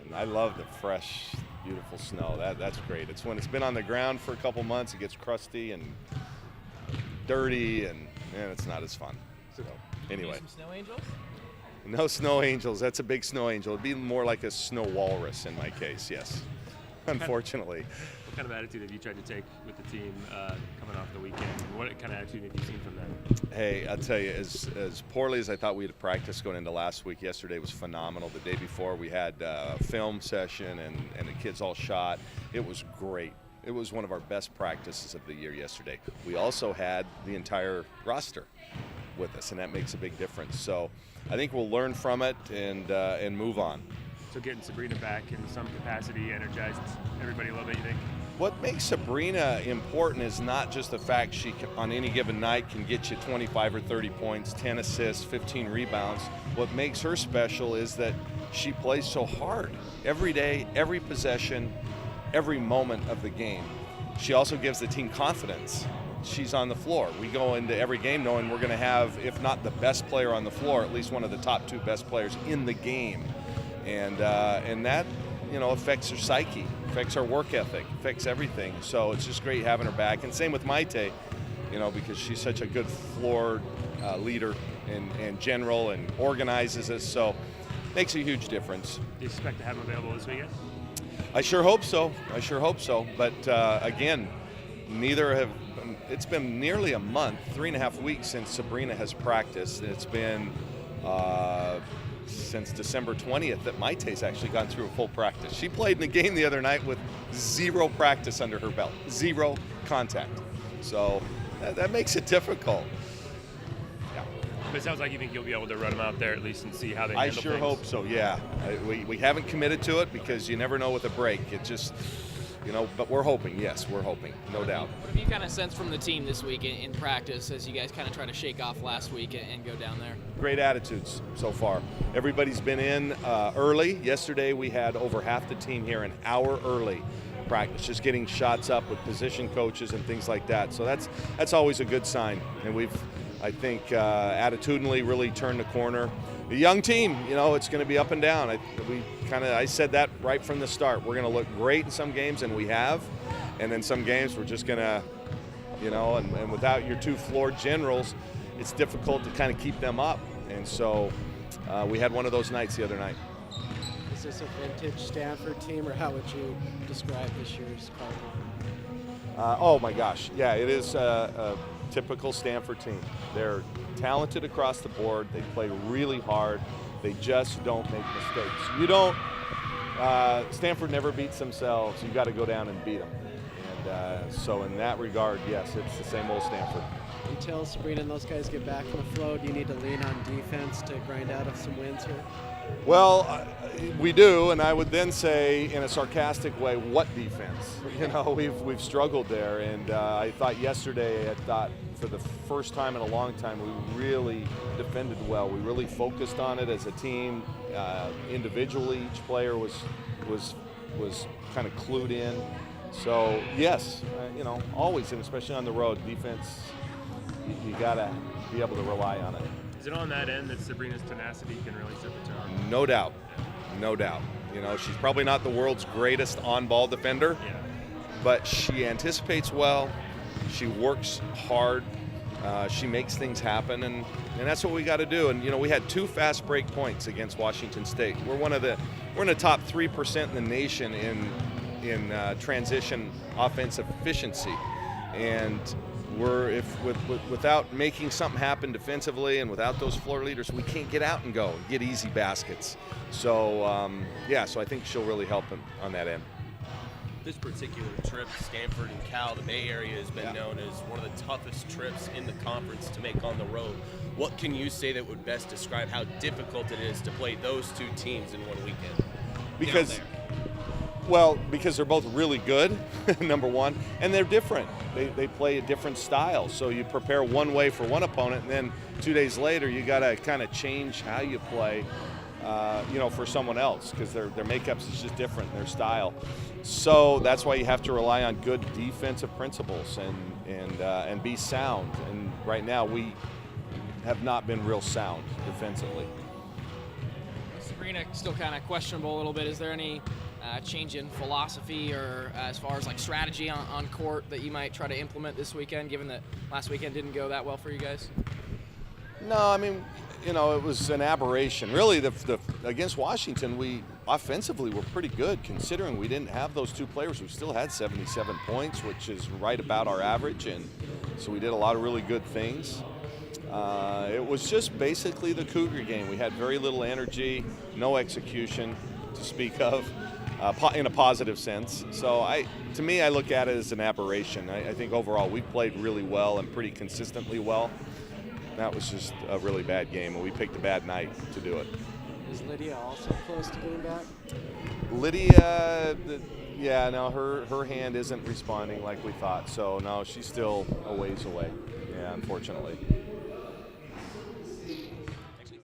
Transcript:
And I love the fresh, beautiful snow. That's great. It's when it's been on the ground for a couple months, it gets crusty and dirty, and it's not as fun. So anyway. Some snow angels? No snow angels. That's a big snow angel. It'd be more like a snow walrus in my case, yes. Unfortunately. What kind of attitude have you tried to take with the team coming off the weekend? What kind of attitude have you seen from them? Hey, I'll tell you, as poorly as I thought we had practiced going into last week, yesterday was phenomenal. The day before we had a film session and the kids all shot. It was great. It was one of our best practices of the year yesterday. We also had the entire roster with us, and that makes a big difference. So I think we'll learn from it and move on. So getting Sabrina back in some capacity energized everybody a little bit, you think? What makes Sabrina important is not just the fact she can, on any given night can get you 25 or 30 points, 10 assists, 15 rebounds. What makes her special is that she plays so hard every day, every possession, every moment of the game. She also gives the team confidence. She's on the floor. We go into every game knowing we're going to have, if not the best player on the floor, at least one of the top two best players in the game. And that, affects her psyche, affects her work ethic, affects everything. So it's just great having her back. And same with Maite, because she's such a good floor leader and general and organizes us. So makes a huge difference. Do you expect to have them available this weekend? I sure hope so. But again, neither have. It's been nearly a month, 3.5 weeks since Sabrina has practiced. It's been since December 20th that Maite's actually gone through a full practice. She played in the game the other night with 0 practice under her belt, 0 contact. So that makes it difficult. Yeah. But it sounds like you think you'll be able to run them out there at least and see how they I handle sure things. hope so, yeah. We haven't committed to it because you never know with a break. It just, but we're hoping, yes, we're hoping, no doubt. What have you kind of sensed from the team this week in practice as you guys kind of try to shake off last week and go down there? Great attitudes so far. Everybody's been in early. Yesterday we had over half the team here an hour early practice, just getting shots up with position coaches and things like that. So that's always a good sign. And we've, I think, attitudinally really turned the corner. A young team, it's going to be up and down. I said that right from the start. We're going to look great in some games, and we have. And then some games we're just going to, and without your two floor generals, it's difficult to kind of keep them up. And so we had one of those nights the other night. Is this a vintage Stanford team, or how would you describe this year's Cardinal? Oh my gosh, yeah, it is a typical Stanford team. They're talented across the board. They play really hard. They just don't make mistakes. Stanford never beats themselves. You've got to go down and beat them. And so in that regard, yes, it's the same old Stanford. Until Sabrina and those guys get back on the flow, do you need to lean on defense to grind out of some wins here? Well, we do, and I would then say in a sarcastic way, what defense? We've struggled there, and I thought yesterday, for the first time in a long time, we really defended well. We really focused on it as a team. Individually, each player was kind of clued in. So yes, always, and especially on the road, defense, you gotta be able to rely on it. Is it on that end that Sabrina's tenacity can really set the tone? No doubt. She's probably not the world's greatest on-ball defender, but she anticipates well. She works hard. She makes things happen, and that's what we got to do. And we had 2 fast break points against Washington State. We're in the top 3% in the nation in transition offensive efficiency, and without making something happen defensively and without those floor leaders, we can't get out and go and get easy baskets. So so I think she'll really help on that end. This particular trip, Stanford and Cal, the Bay Area has been known as one of the toughest trips in the conference to make on the road. What can you say that would best describe how difficult it is to play those 2 teams in one weekend? Because they're both really good, number one, and they're different. They play a different style. So you prepare one way for one opponent, and then 2 days later you got to kind of change how you play, for someone else, because their makeups is just different, their style. So that's why you have to rely on good defensive principles and be sound. And right now we have not been real sound defensively. Sabrina still kind of questionable a little bit. Is there any change in philosophy or as far as like strategy on court that you might try to implement this weekend, given that last weekend didn't go that well for you guys? No, I mean, it was an aberration. Really, against Washington, we offensively were pretty good considering we didn't have those two players. We still had 77 points, which is right about our average, and so we did a lot of really good things. It was just basically the Cougar game. We had very little energy, no execution to speak of, in a positive sense. So to me, I look at it as an aberration. I think overall we played really well and pretty consistently well. That was just a really bad game, and we picked a bad night to do it. Is Lydia also close to getting back? Lydia, yeah, no, her hand isn't responding like we thought. So no, she's still a ways away. Yeah, unfortunately.